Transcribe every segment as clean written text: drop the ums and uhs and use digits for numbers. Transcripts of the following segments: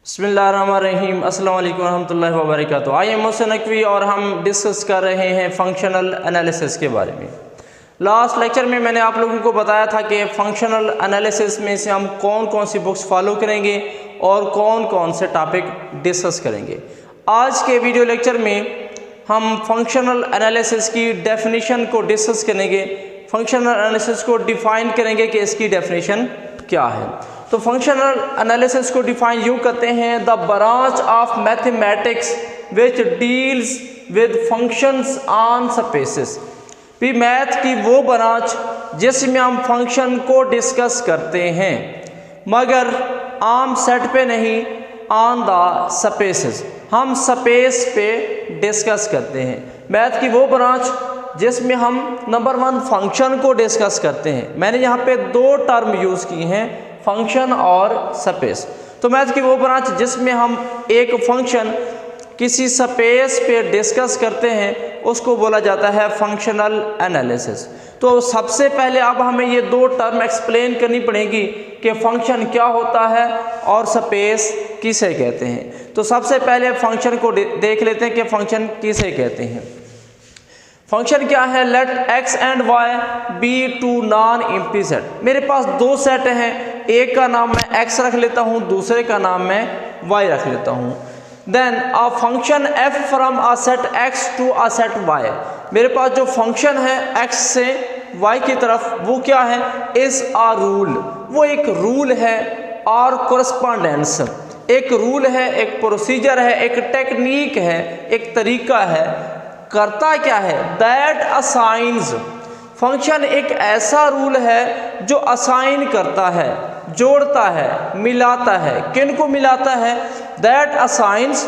बिस्मिल्लाहिर्रहमानिर्रहीम अस्सलाम वालेकुम रहमतुल्लाहि व बरकातुहू। आई एम मोहसिन नकवी और हम डिस्कस कर रहे हैं फंक्शनल एनालिसिस के बारे में। लास्ट लेक्चर में मैंने आप लोगों को बताया था कि फंक्शनल एनालिसिस में से हम कौन कौन सी बुक्स फॉलो करेंगे और कौन कौन से टॉपिक डिस्कस करेंगे। आज के वीडियो लेक्चर में हम फंक्शनल एनालिसिस की डेफिनेशन को डिस्कस करेंगे। फंक्शनल एनालिसिस को डिफ़ाइन करेंगे कि इसकी डेफिनेशन क्या है। तो फंक्शनल एनालिसिस को डिफाइन यूँ करते हैं, the branch of mathematics which deals with functions on spaces. भी मैथ की वो ब्रांच जिसमें हम फंक्शन को डिस्कस करते हैं मगर आम सेट पे नहीं, ऑन द स्पेसेस, हम स्पेस पे डिस्कस करते हैं। मैथ की वो ब्रांच जिसमें हम नंबर 1 फंक्शन को डिस्कस करते हैं। मैंने यहाँ पे 2 टर्म यूज़ की हैं, फंक्शन और स्पेस। तो मैथ की वो ब्रांच जिसमें हम एक फंक्शन किसी स्पेस पे डिस्कस करते हैं उसको बोला जाता है फंक्शनल एनालिसिस। तो सबसे पहले अब हमें ये 2 टर्म एक्सप्लेन करनी पड़ेगी कि फंक्शन क्या होता है और स्पेस किसे कहते हैं। तो सबसे पहले फंक्शन को देख लेते हैं कि फंक्शन किसे कहते हैं। फंक्शन क्या है? Let X and Y be two non empty set. मेरे पास 2 सेट हैं, एक का नाम मैं x रख लेता हूँ, दूसरे का नाम मैं y रख लेता हूँ। Then a function f from a set x to a set y। मेरे पास जो फंक्शन है x से y की तरफ वो क्या है? Is a rule. वो एक रूल है और कोरस्पॉन्डेंस, एक रूल है, एक प्रोसीजर है, एक टेक्निक है, एक तरीका है। करता क्या है? That assigns. फंक्शन एक ऐसा रूल है जो असाइन करता है, जोड़ता है, मिलाता है। किन को मिलाता है? That assigns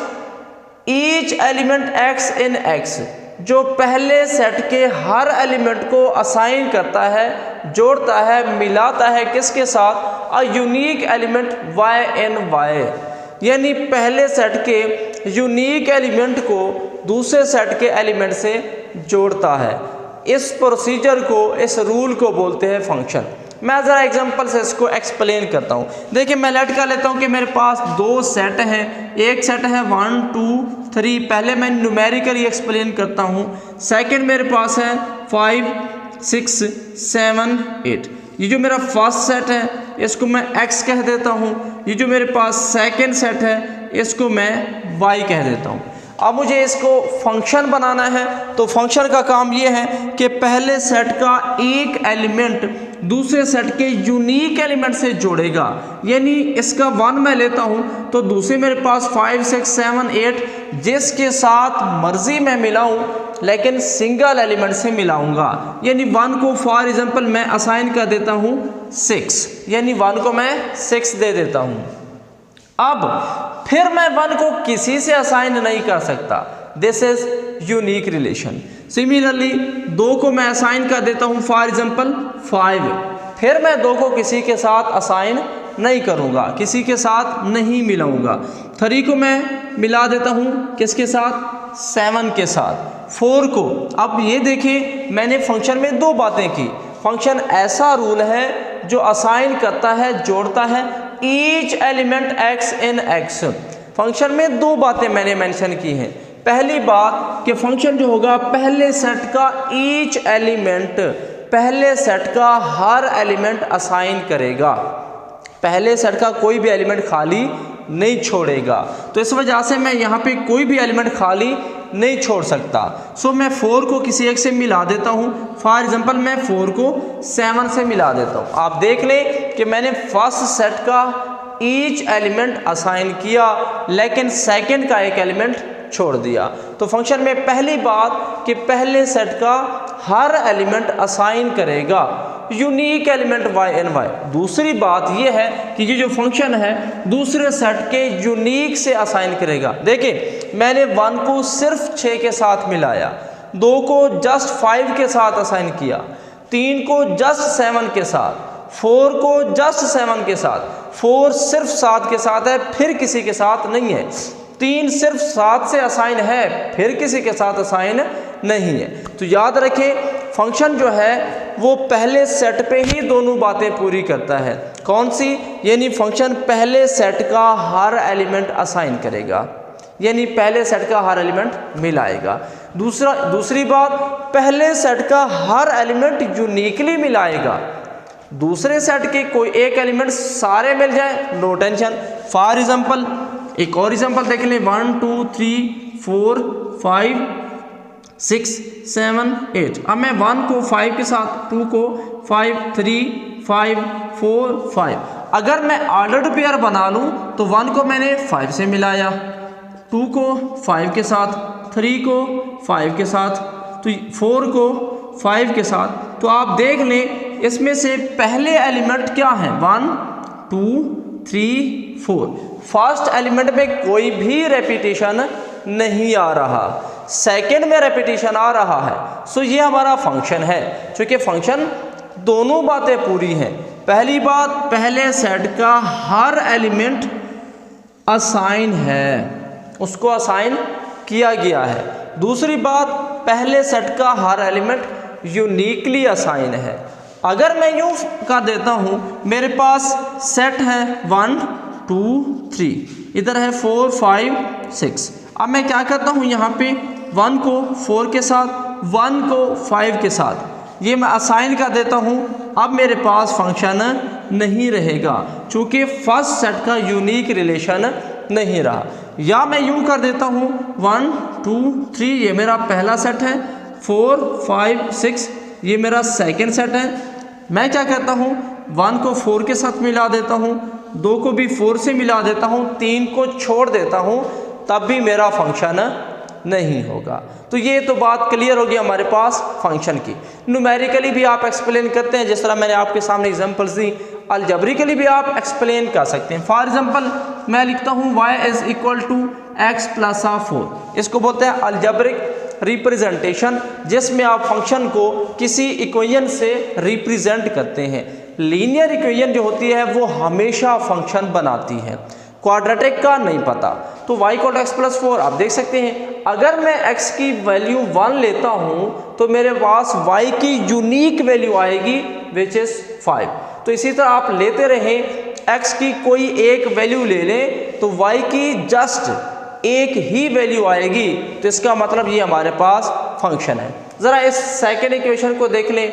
each element x in x। जो पहले सेट के हर एलिमेंट को असाइन करता है, जोड़ता है, मिलाता है। किसके साथ? A unique element y in y। यानी पहले सेट के यूनिक एलिमेंट को दूसरे सेट के एलिमेंट से जोड़ता है। इस प्रोसीजर को, इस रूल को बोलते हैं फंक्शन। मैं ज़रा एग्जांपल से इसको एक्सप्लेन करता हूँ। देखिए मैं लेट कर लेता हूँ कि मेरे पास 2 सेट हैं। एक सेट है 1 2 3। पहले मैं न्यूमेरिकली एक्सप्लेन करता हूँ। सेकंड मेरे पास है 5 6 7 8। ये जो मेरा फर्स्ट सेट है इसको मैं x कह देता हूँ। ये जो मेरे पास सेकंड सेट है इसको मैं y कह देता हूँ। अब मुझे इसको फंक्शन बनाना है। तो फंक्शन का काम ये है कि पहले सेट का एक एलिमेंट दूसरे सेट के यूनिक एलिमेंट से जोड़ेगा। यानी इसका 1 मैं लेता हूँ तो दूसरे मेरे पास 5 6 7 8 जिसके साथ मर्जी मैं मिलाऊँ लेकिन सिंगल एलिमेंट से मिलाऊंगा। यानी 1 को फॉर एग्जांपल मैं असाइन कर देता हूँ 6, यानी 1 को मैं 6 दे देता हूँ। अब फिर मैं 1 को किसी से असाइन नहीं कर सकता। This is unique relation. Similarly 2 को मैं असाइन कर देता हूँ फॉर एग्जांपल 5। फिर मैं 2 को किसी के साथ असाइन नहीं करूँगा, किसी के साथ नहीं मिलाऊंगा। 3 को मैं मिला देता हूँ किसके साथ? 7 के साथ। 4 को, अब ये देखिए मैंने फंक्शन में 2 बातें की। फंक्शन ऐसा रूल है जो असाइन करता है, जोड़ता है ईच एलिमेंट x इन x। फंक्शन में 2 बातें मैंने मेंशन की हैं। पहली बात कि फंक्शन जो होगा पहले सेट का ईच एलिमेंट, पहले सेट का हर एलिमेंट असाइन करेगा। पहले सेट का कोई भी एलिमेंट खाली नहीं छोड़ेगा। तो इस वजह से मैं यहाँ पे कोई भी एलिमेंट खाली नहीं छोड़ सकता। सो मैं 4 को किसी एक से मिला देता हूँ। फॉर एग्जांपल मैं 4 को 7 से मिला देता हूँ। आप देख लें कि मैंने फर्स्ट सेट का ईच एलिमेंट असाइन किया लेकिन सेकंड का एक एलिमेंट छोड़ दिया। तो फंक्शन में पहली बात कि पहले सेट का हर एलिमेंट असाइन करेगा यूनिक एलिमेंट y इन y। दूसरी बात यह है कि ये जो फंक्शन है दूसरे सेट के यूनिक से असाइन करेगा। देखिए मैंने 1 को सिर्फ 6 के साथ मिलाया, 2 को जस्ट 5 के साथ असाइन किया, 3 को जस्ट 7 के साथ, 4 को जस्ट 7 के साथ, 4 सिर्फ 7 के साथ है, फिर किसी के साथ नहीं है। 3 सिर्फ 7 से असाइन है, फिर किसी के साथ असाइन नहीं है। तो याद रखें फंक्शन जो है वो पहले सेट पे ही दोनों बातें पूरी करता है। कौन सी? यानी फंक्शन पहले सेट का हर एलिमेंट असाइन करेगा, यानी पहले सेट का हर एलिमेंट मिलाएगा। दूसरी बात, पहले सेट का हर एलिमेंट यूनिकली मिलाएगा। दूसरे सेट के कोई एक एलिमेंट सारे मिल जाए, नो टेंशन। फॉर एग्जांपल एक और एग्जांपल देख लें, 1 2 3 4 5 6 7 8। अब मैं 1 को 5 के साथ, 2 को 5 3 5 4 5, अगर मैं ऑर्डर्ड पेयर बना लूँ तो 1 को मैंने 5 से मिलाया, 2 को 5 के साथ, 3 को 5 के साथ, तो 4 को 5 के साथ। तो आप देख लें इसमें से पहले एलिमेंट क्या है, 1 2 3 4। फर्स्ट एलिमेंट में कोई भी रेपिटेशन नहीं आ रहा, सेकंड में रेपिटेशन आ रहा है। सो ये हमारा फंक्शन है। चूँकि फंक्शन दोनों बातें पूरी हैं। पहली बात, पहले सेट का हर एलिमेंट असाइन है, उसको असाइन किया गया है। दूसरी बात, पहले सेट का हर एलिमेंट यूनिकली असाइन है। अगर मैं यूँ कर देता हूँ, मेरे पास सेट है 1 2 3, इधर है 4 5 6। अब मैं क्या करता हूँ, यहाँ पे 1 को 4 के साथ, 1 को 5 के साथ, ये मैं असाइन कर देता हूँ। अब मेरे पास फंक्शन नहीं रहेगा, चूँकि फर्स्ट सेट का यूनिक रिलेशन नहीं रहा। या मैं यूँ कर देता हूँ, 1 2 3 ये मेरा पहला सेट है, 4 5 6 ये मेरा सेकंड सेट है। मैं क्या करता हूँ, 1 को 4 के साथ मिला देता हूँ, 2 को भी 4 से मिला देता हूँ, 3 को छोड़ देता हूँ, तब भी मेरा फंक्शन नहीं होगा। तो ये तो बात क्लियर होगी हमारे पास फंक्शन की। न्यूमेरिकली भी आप एक्सप्लेन करते हैं, जिस तरह मैंने आपके सामने एग्जांपल्स दी। अलजेब्रिकली भी आप एक्सप्लेन कर सकते हैं। फॉर एग्जांपल मैं लिखता हूँ y is equal to x plus 4। इसको बोलते हैं अलजेब्रिक रिप्रेजेंटेशन, जिसमें आप फंक्शन को किसी इक्वेशन से रिप्रेजेंट करते हैं। लीनियर इक्वेशन जो होती है वो हमेशा फंक्शन बनाती है, क्वाड्रेटिक का नहीं पता। तो y equal to x plus 4 आप देख सकते हैं। अगर मैं x की वैल्यू 1 लेता हूँ तो मेरे पास y की यूनिक वैल्यू आएगी विच इज़ 5। तो इसी तरह आप लेते रहें, x की कोई एक वैल्यू ले लें तो y की जस्ट एक ही वैल्यू आएगी। तो इसका मतलब ये हमारे पास फंक्शन है। ज़रा इस सेकेंड इक्वेशन को देख लें,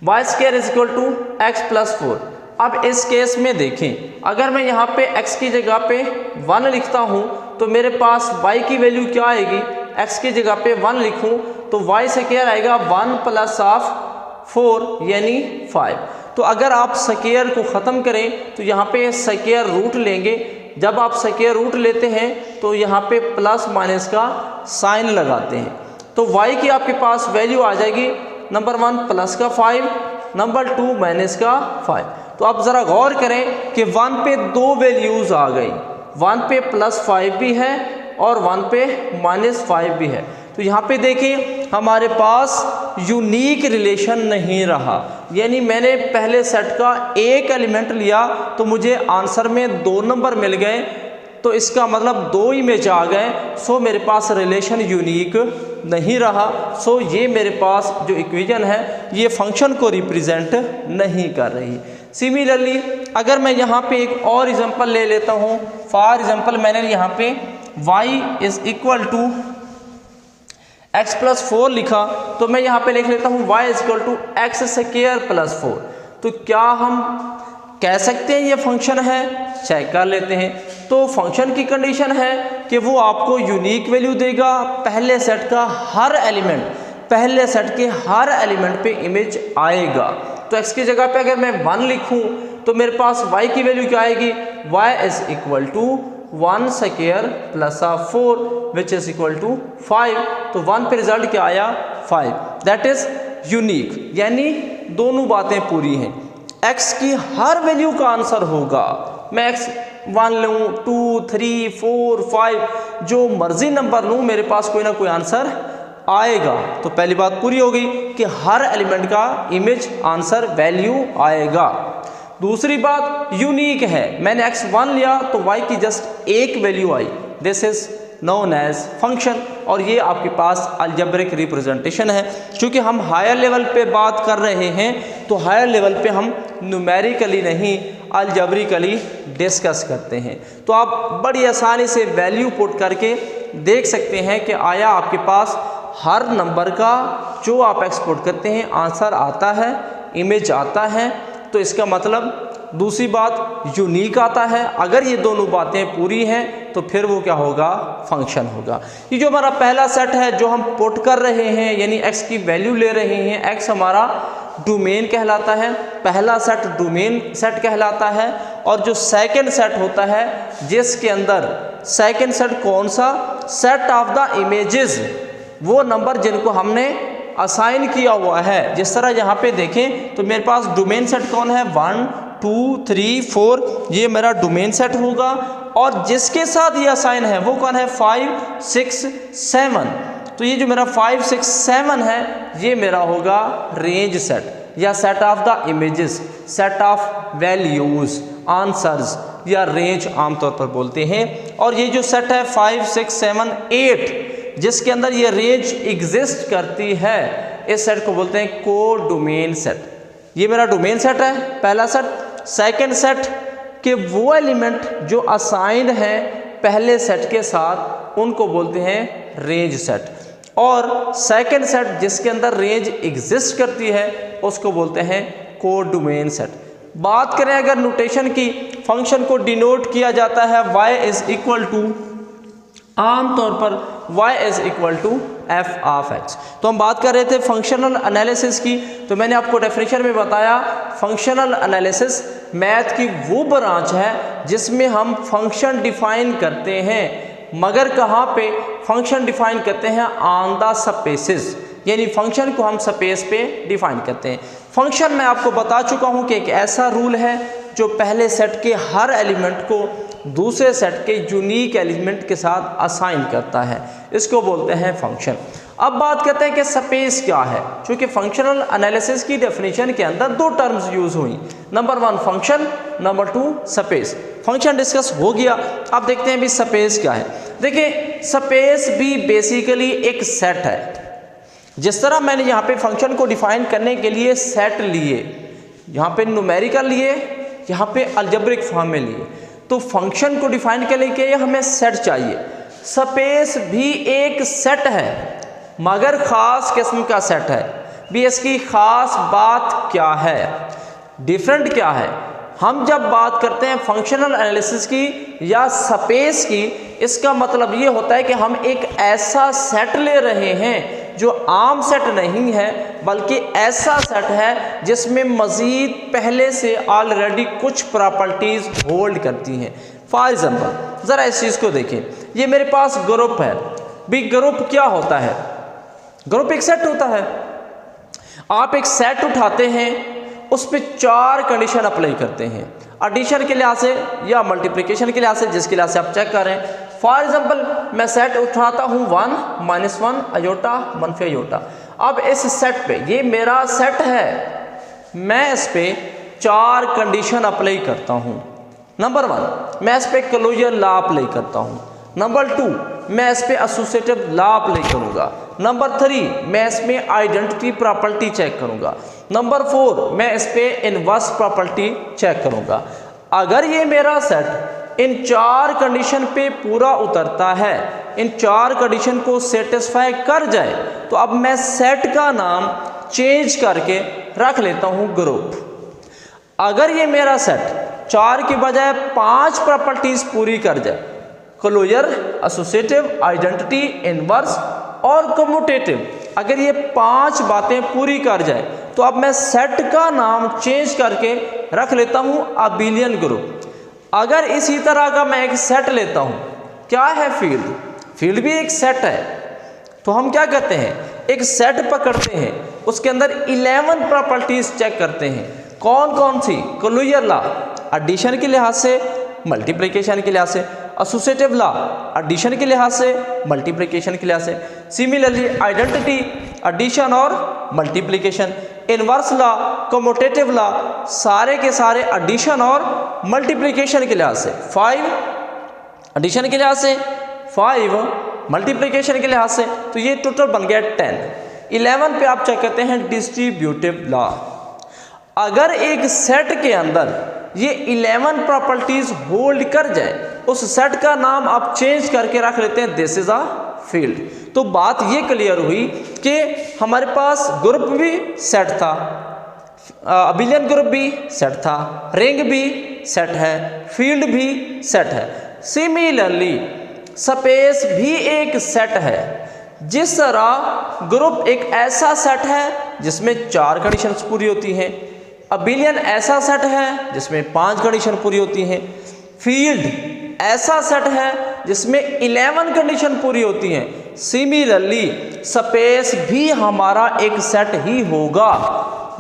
y square is equal to x plus 4। अब इस केस में देखें, अगर मैं यहाँ पे x की जगह पे 1 लिखता हूँ तो मेरे पास y की वैल्यू क्या आएगी, x की जगह पे 1 लिखूँ तो y स्क्वायर आएगा 1 प्लस ऑफ 4 यानी 5। तो अगर आप स्क्वायर को ख़त्म करें तो यहाँ पे स्क्वायर रूट लेंगे। जब आप स्क्वायर रूट लेते हैं तो यहाँ पे प्लस माइनस का साइन लगाते हैं, तो y की आपके पास वैल्यू आ जाएगी नंबर 1 प्लस का 5, नंबर 2 माइनस का 5। तो आप ज़रा गौर करें कि 1 पे 2 वैल्यूज़ आ गई, 1 पे प्लस 5 भी है और 1 पे माइनस 5 भी है। तो यहाँ पे देखिए हमारे पास यूनिक रिलेशन नहीं रहा, यानी मैंने पहले सेट का एक एलिमेंट लिया तो मुझे आंसर में 2 नंबर मिल गए, तो इसका मतलब 2 इमेज आ गए। सो मेरे पास रिलेशन यूनिक नहीं रहा। सो ये मेरे पास जो इक्वेशन है ये फंक्शन को रिप्रेजेंट नहीं कर रही। सिमिलरली अगर मैं यहाँ पे एक और एग्जांपल ले लेता हूँ, फॉर एग्जांपल मैंने यहाँ पे y is equal to x plus 4 लिखा, तो मैं यहाँ पे लिख लेता हूँ y is equal to x square plus 4। तो क्या हम कह सकते हैं ये फंक्शन है? चेक कर लेते हैं। तो फंक्शन की कंडीशन है कि वो आपको यूनिक वैल्यू देगा, पहले सेट का हर एलिमेंट, पहले सेट के हर एलिमेंट पे इमेज आएगा। तो x की जगह पे अगर मैं 1 लिखूं तो मेरे पास y की वैल्यू क्या आएगी, y is equal to 1 square plus 4 which is equal to 5। तो 1 पे रिजल्ट क्या आया, 5। दैट इज यूनिक, यानी दोनों बातें पूरी हैं। x की हर वैल्यू का आंसर होगा। मैं x 1 लूँ, 2 3 4 5 जो मर्जी नंबर लूँ, मेरे पास कोई ना कोई आंसर आएगा। तो पहली बात पूरी हो गई कि हर एलिमेंट का इमेज आंसर वैल्यू आएगा। दूसरी बात यूनिक है, मैंने x1 लिया तो y की जस्ट एक वैल्यू आई, this is known as function. और ये आपके पास अलजेब्रिक रिप्रेजेंटेशन है। क्योंकि हम हायर लेवल पे बात कर रहे हैं तो हायर लेवल पे हम न्यूमेरिकली नहीं अलजेब्रिकली डिस्कस करते हैं। तो आप बड़ी आसानी से वैल्यू पुट करके देख सकते हैं कि आया आपके पास हर नंबर का जो आप एक्सपोर्ट करते हैं आंसर आता है, इमेज आता है, तो इसका मतलब दूसरी बात यूनिक आता है। अगर ये दोनों बातें पूरी हैं तो फिर वो क्या होगा, फंक्शन होगा। ये जो हमारा पहला सेट है जो हम पुट कर रहे हैं यानी x की वैल्यू ले रहे हैं, x हमारा डोमेन कहलाता है, पहला सेट डोमेन सेट कहलाता है। और जो सेकंड सेट होता है जिसके अंदर सेकंड सेट कौन सा, सेट ऑफ द इमेजेस, वो नंबर जिनको हमने असाइन किया हुआ है। जिस तरह यहाँ पे देखें तो मेरे पास डोमेन सेट कौन है, 1 2 3 4, ये मेरा डोमेन सेट होगा। और जिसके साथ ये असाइन है वो कौन है, 5 6 7। तो ये जो मेरा 5 6 7 है ये मेरा होगा रेंज सेट या set of the images, set of values, answers या रेंज आमतौर पर बोलते हैं। और ये जो सेट है 5 6 7 8 जिसके अंदर ये रेंज एग्जिस्ट करती है, इस सेट को बोलते हैं को डोमेन सेट। ये मेरा डोमेन सेट है पहला सेट। सेकंड सेट के वो एलिमेंट जो असाइंड है पहले सेट के साथ उनको बोलते हैं रेंज सेट। और सेकंड सेट जिसके अंदर रेंज एग्जिस्ट करती है उसको बोलते हैं को डोमेन सेट। बात करें अगर नोटेशन की, फंक्शन को डिनोट किया जाता है y इज इक्वल टू, आमतौर पर y is equal to f of x। तो हम बात कर रहे थे फंक्शनल एनालिसिस की, तो मैंने आपको डेफिनेशन में बताया फंक्शनल एनालिसिस मैथ की वो ब्रांच है जिसमें हम फंक्शन डिफाइन करते हैं, मगर कहाँ पे फंक्शन डिफाइन करते हैं, ऑन द स्पेसेस, यानी फंक्शन को हम स्पेस पे डिफाइन करते हैं। फंक्शन मैं आपको बता चुका हूँ कि एक ऐसा रूल है जो पहले सेट के हर एलिमेंट को दूसरे सेट के यूनिक एलिमेंट के साथ असाइन करता है, इसको बोलते हैं फंक्शन। अब बात करते हैं कि स्पेस क्या है, क्योंकि फंक्शनल एनालिसिस की डेफिनेशन के अंदर दो टर्म्स यूज हुई, number 1 function, number 2 space. Function discuss हो गया, अब देखते हैं भी स्पेस क्या है। देखिए स्पेस भी बेसिकली एक सेट है। जिस तरह मैंने यहाँ पे फंक्शन को डिफाइन करने के लिए सेट लिए, यहाँ पे न्यूमेरिकल लिए, यहाँ पे अलजेब्रिक फॉर्म में लिए, तो फंक्शन को डिफाइन करने के लिए हमें सेट चाहिए। स्पेस भी एक सेट है मगर ख़ास किस्म का सेट है। भी इसकी ख़ास बात क्या है, डिफरेंट क्या है, हम जब बात करते हैं फंक्शनल एनालिसिस की या स्पेस की, इसका मतलब ये होता है कि हम एक ऐसा सेट ले रहे हैं जो आम सेट नहीं है, बल्कि ऐसा सेट है जिसमें मज़ीद पहले से ऑलरेडी कुछ प्रॉपर्टीज़ होल्ड करती हैं। फॉर एग्जाम्पल ज़रा इस चीज़ को देखें, ये मेरे पास ग्रुप है, भी ग्रुप क्या होता है, ग्रुप एक सेट होता है। आप एक सेट उठाते हैं, उस पर 4 कंडीशन अप्लाई करते हैं, एडिशन के लिहाज से या मल्टीप्लिकेशन के लिहाज से, जिसके लिहाज से आप चेक करें। फॉर एग्जाम्पल मैं सेट उठाता हूँ 1 -1 अयोटा -1 अयोटा। अब इस सेट पे, ये मेरा सेट है, मैं इस पे 4 कंडीशन अप्लाई करता हूँ। नंबर 1 मैं इस पे क्लोजर लॉ अप्लाई करता हूँ। नंबर 2 मैं इस पे एसोसिएटिव लॉ अप्लाई करूँगा। नंबर 3 मैं इसमें आइडेंटिटी प्रॉपर्टी चेक करूँगा। नंबर 4 मैं इस पे इनवर्स प्रॉपर्टी चेक करूँगा। अगर ये मेरा सेट इन 4 कंडीशन पे पूरा उतरता है, इन 4 कंडीशन को सेटिस्फाई कर जाए, तो अब मैं सेट का नाम चेंज करके रख लेता हूँ ग्रुप। अगर ये मेरा सेट 4 की बजाय 5 प्रॉपर्टीज पूरी कर जाए, क्लोजर, एसोसिएटिव, आइडेंटिटी, इनवर्स और कम्यूटेटिव, अगर ये 5 बातें पूरी कर जाए, तो अब मैं सेट का नाम चेंज करके रख लेता हूँ अबिलियन ग्रुप। अगर इसी तरह का मैं एक सेट लेता हूँ, क्या है फील्ड, फील्ड भी एक सेट है, तो हम क्या करते हैं, एक सेट पकड़ते हैं, उसके अंदर 11 प्रॉपर्टीज चेक करते हैं। कौन कौन सी, क्लोजर लॉ एडिशन के लिहाज से, मल्टीप्लिकेशन के लिहाज से, एसोसिएटिव लॉ एडिशन के लिहाज से, मल्टीप्लिकेशन के लिहाज से, सिमिलरली आइडेंटिटी एडिशन और multiplication, inverse law, commutative law, सारे के सारे एडिशन और मल्टीप्लिकेशन के लिहाज से, 5 एडिशन के लिहाज से, 5 मल्टीप्लिकेशन के लिहाज से, तो ये टोटल बन गया 10। 11 पे आप चेक करते हैं डिस्ट्रीब्यूटिव लॉ। अगर एक सेट के अंदर ये 11 प्रॉपर्टीज होल्ड कर जाए, उस सेट का नाम आप चेंज करके रख लेते हैं दिस इज अ फील्ड। तो बात ये क्लियर हुई कि हमारे पास ग्रुप भी सेट था, अबिलियन ग्रुप भी सेट था, रिंग भी सेट है, फील्ड भी सेट है। सिमिलरली स्पेस भी एक सेट है। जिस तरह ग्रुप एक ऐसा सेट है जिसमें 4 कंडीशंस पूरी होती हैं, अबिलियन ऐसा सेट है जिसमें 5 कंडीशन पूरी होती हैं, फील्ड ऐसा सेट है जिसमें 11 कंडीशन पूरी होती हैं, सिमिलरली स्पेस भी हमारा एक सेट ही होगा,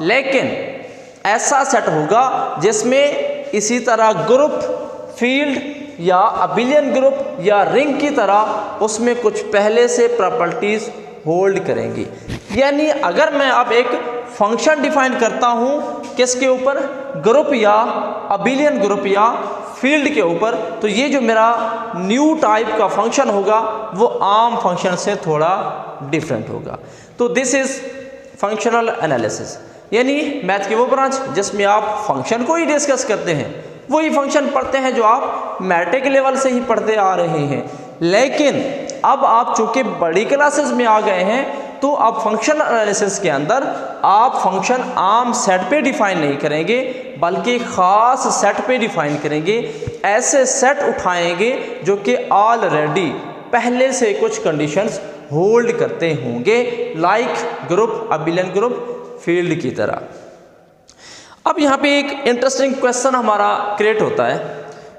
लेकिन ऐसा सेट होगा जिसमें इसी तरह ग्रुप, फील्ड या अबिलियन ग्रुप या रिंग की तरह उसमें कुछ पहले से प्रॉपर्टीज होल्ड करेंगी। यानी अगर मैं अब एक फंक्शन डिफाइन करता हूं किसके ऊपर, ग्रुप या अबिलियन ग्रुप या फील्ड के ऊपर, तो ये जो मेरा न्यू टाइप का फंक्शन होगा वो आम फंक्शन से थोड़ा डिफरेंट होगा। तो दिस इज फंक्शनल एनालिसिस, यानी मैथ की वो ब्रांच जिसमें आप फंक्शन को ही डिस्कस करते हैं, वही फंक्शन पढ़ते हैं जो आप मैट्रिक लेवल से ही पढ़ते आ रहे हैं। लेकिन अब आप चूंकि बड़ी क्लासेस में आ गए हैं तो अब फंक्शनल एनालिसिस के अंदर आप फंक्शन आम सेट पे डिफाइन नहीं करेंगे बल्कि ख़ास सेट पे डिफाइन करेंगे। ऐसे सेट उठाएंगे जो कि ऑलरेडी पहले से कुछ कंडीशंस होल्ड करते होंगे, like group, abelian group, field की तरह। अब यहाँ पे एक इंटरेस्टिंग क्वेश्चन हमारा क्रिएट होता है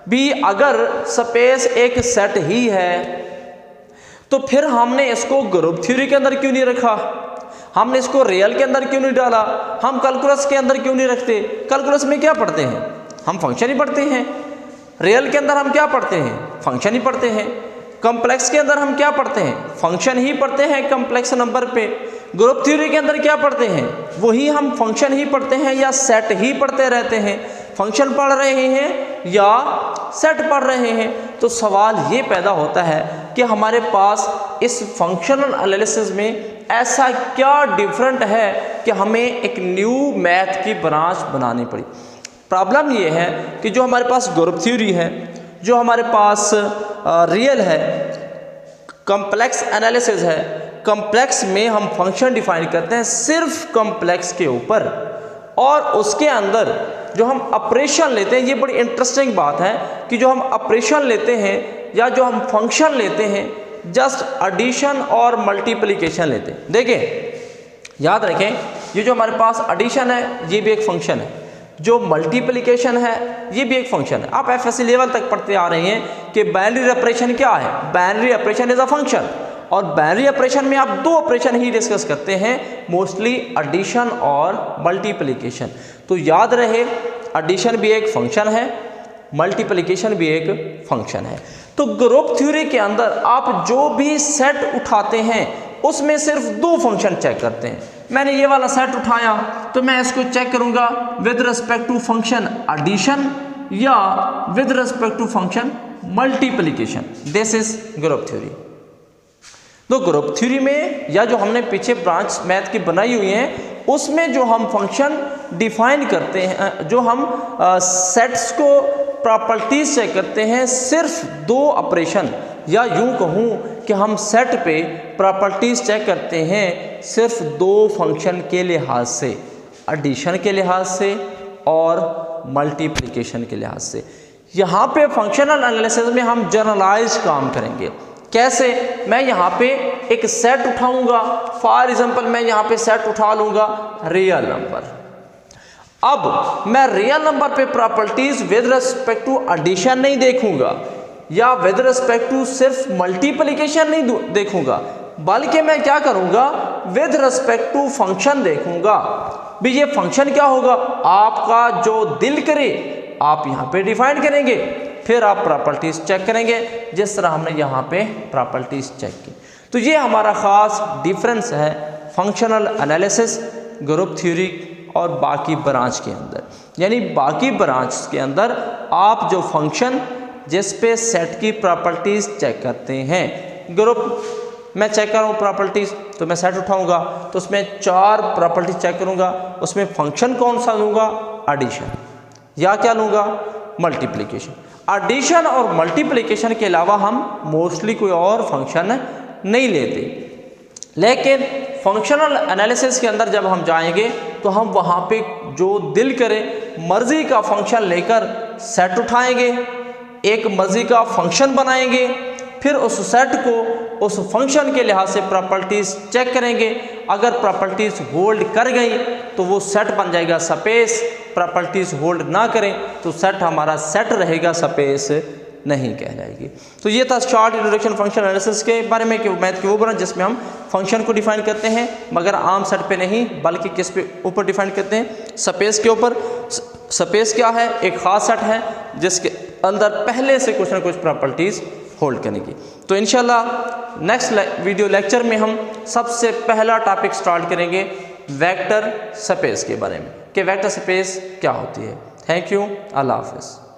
भी, अगर स्पेस एक सेट ही है तो फिर हमने इसको ग्रुप थ्योरी के अंदर क्यों नहीं रखा, हमने इसको रियल के अंदर क्यों नहीं डाला, हम कैलकुलस के अंदर क्यों नहीं रखते। कैलकुलस में क्या पढ़ते हैं, हम फंक्शन ही पढ़ते हैं। रियल के अंदर हम क्या पढ़ते हैं, फंक्शन ही पढ़ते हैं। कॉम्प्लेक्स के अंदर हम क्या पढ़ते हैं, फंक्शन ही पढ़ते हैं कॉम्प्लेक्स नंबर पे। ग्रुप थ्योरी के अंदर क्या पढ़ते हैं, वही हम फंक्शन ही पढ़ते हैं या सेट ही पढ़ते रहते हैं। फंक्शन पढ़ रहे हैं या सेट पढ़ रहे हैं। तो सवाल ये पैदा होता है कि हमारे पास इस फंक्शनल एनालिसिस में ऐसा क्या डिफरेंट है कि हमें एक न्यू मैथ की ब्रांच बनानी पड़ी। प्रॉब्लम ये है कि जो हमारे पास ग्रुप थ्योरी है, जो हमारे पास रियल है, कॉम्प्लेक्स एनालिसिस है, कॉम्प्लेक्स में हम फंक्शन डिफाइन करते हैं सिर्फ कॉम्प्लेक्स के ऊपर, और उसके अंदर जो हम ऑपरेशन लेते हैं, ये बड़ी इंटरेस्टिंग बात है कि जो हम ऑपरेशन लेते हैं या जो हम फंक्शन लेते हैं जस्ट एडिशन और मल्टीप्लिकेशन लेते हैं। देखिए याद रखें, ये जो हमारे पास एडिशन है ये भी एक फंक्शन है, जो मल्टीप्लिकेशन है ये भी एक फंक्शन है। आप एफएससी लेवल तक पढ़ते आ रहे हैं कि बाइनरी ऑपरेशन क्या है, binary operation is a function, और बाइनरी ऑपरेशन में आप 2 ऑपरेशन ही डिस्कस करते हैं मोस्टली, एडिशन और मल्टीप्लिकेशन। तो याद रहे एडिशन भी एक फंक्शन है, मल्टीप्लिकेशन भी एक फंक्शन है। तो ग्रुप थ्योरी के अंदर आप जो भी सेट उठाते हैं उसमें सिर्फ 2 फंक्शन चेक करते हैं। मैंने ये वाला सेट उठाया तो मैं इसको चेक करूंगा with respect to function addition या with respect to function multiplication. This is group theory. तो ग्रुप थ्योरी में या जो हमने पीछे ब्रांच मैथ की बनाई हुई है उसमें जो हम फंक्शन डिफाइन करते हैं, जो हम सेट्स को प्रॉपर्टीज चेक करते हैं, सिर्फ 2 ऑपरेशन, या यूं कहूं कि हम सेट पे प्रॉपर्टीज चेक करते हैं सिर्फ 2 फंक्शन के लिहाज से, एडिशन के लिहाज से और मल्टीप्लिकेशन के लिहाज से। यहाँ पे फंक्शनल एनालिसिस में हम जनरलाइज काम करेंगे। कैसे, मैं यहाँ पे एक सेट उठाऊंगा, फॉर एग्जांपल मैं यहाँ पे सेट उठा लूंगा रियल नंबर। अब मैं रियल नंबर पे properties with respect to addition नहीं देखूंगा या विद रिस्पेक्ट टू सिर्फ मल्टीप्लिकेशन नहीं देखूंगा, बल्कि मैं क्या करूंगा, विद रिस्पेक्ट टू फंक्शन देखूंगा। भी ये फंक्शन क्या होगा, आपका जो दिल करे आप यहाँ पे डिफाइन करेंगे, फिर आप प्रॉपर्टीज चेक करेंगे जिस तरह हमने यहाँ पे प्रॉपर्टीज चेक की। तो ये हमारा ख़ास डिफरेंस है फंक्शनल एनालिसिस, ग्रुप थ्योरी और बाकी ब्रांच के अंदर। यानी बाकी ब्रांच के अंदर आप जो फंक्शन जिस पे सेट की प्रॉपर्टीज चेक करते हैं, ग्रुप मैं चेक कर रहा हूँ प्रॉपर्टीज़, तो मैं सेट उठाऊंगा तो उसमें 4 प्रॉपर्टीज चेक करूँगा। उसमें फंक्शन कौन सा लूँगा, एडिशन, या क्या लूँगा, मल्टीप्लिकेशन। एडिशन और मल्टीप्लिकेशन के अलावा हम मोस्टली कोई और फंक्शन नहीं लेते। लेकिन फंक्शनल एनालिसिस के अंदर जब हम जाएंगे तो हम वहाँ पे जो दिल करे मर्जी का फंक्शन लेकर सेट उठाएंगे, एक मर्जी का फंक्शन बनाएंगे, फिर उस सेट को उस फंक्शन के लिहाज से प्रॉपर्टीज़ चेक करेंगे। अगर प्रॉपर्टीज़ होल्ड कर गई तो वो सेट बन जाएगा स्पेस, प्रॉपर्टीज़ होल्ड ना करें तो सेट हमारा सेट रहेगा, स्पेस नहीं कहलाएगी। तो ये था शॉर्ट इंट्रोडक्शन फंक्शन एनालिसिस के बारे में कि मैथ के वो बना जिसमें हम फंक्शन को डिफाइन करते हैं, मगर आम सेट पे नहीं बल्कि किस पे ऊपर डिफाइन करते हैं, स्पेस के ऊपर। स्पेस क्या है, एक ख़ास सेट है जिसके अंदर पहले से कुछ ना कुछ प्रॉपर्टीज़ होल्ड करेंगी। तो इंशाल्लाह नेक्स्ट वीडियो लेक्चर में हम सबसे पहला टॉपिक स्टार्ट करेंगे वेक्टर स्पेस के बारे में कि वेक्टर स्पेस क्या होती है। थैंक यू, अल्लाह हाफ़िज़।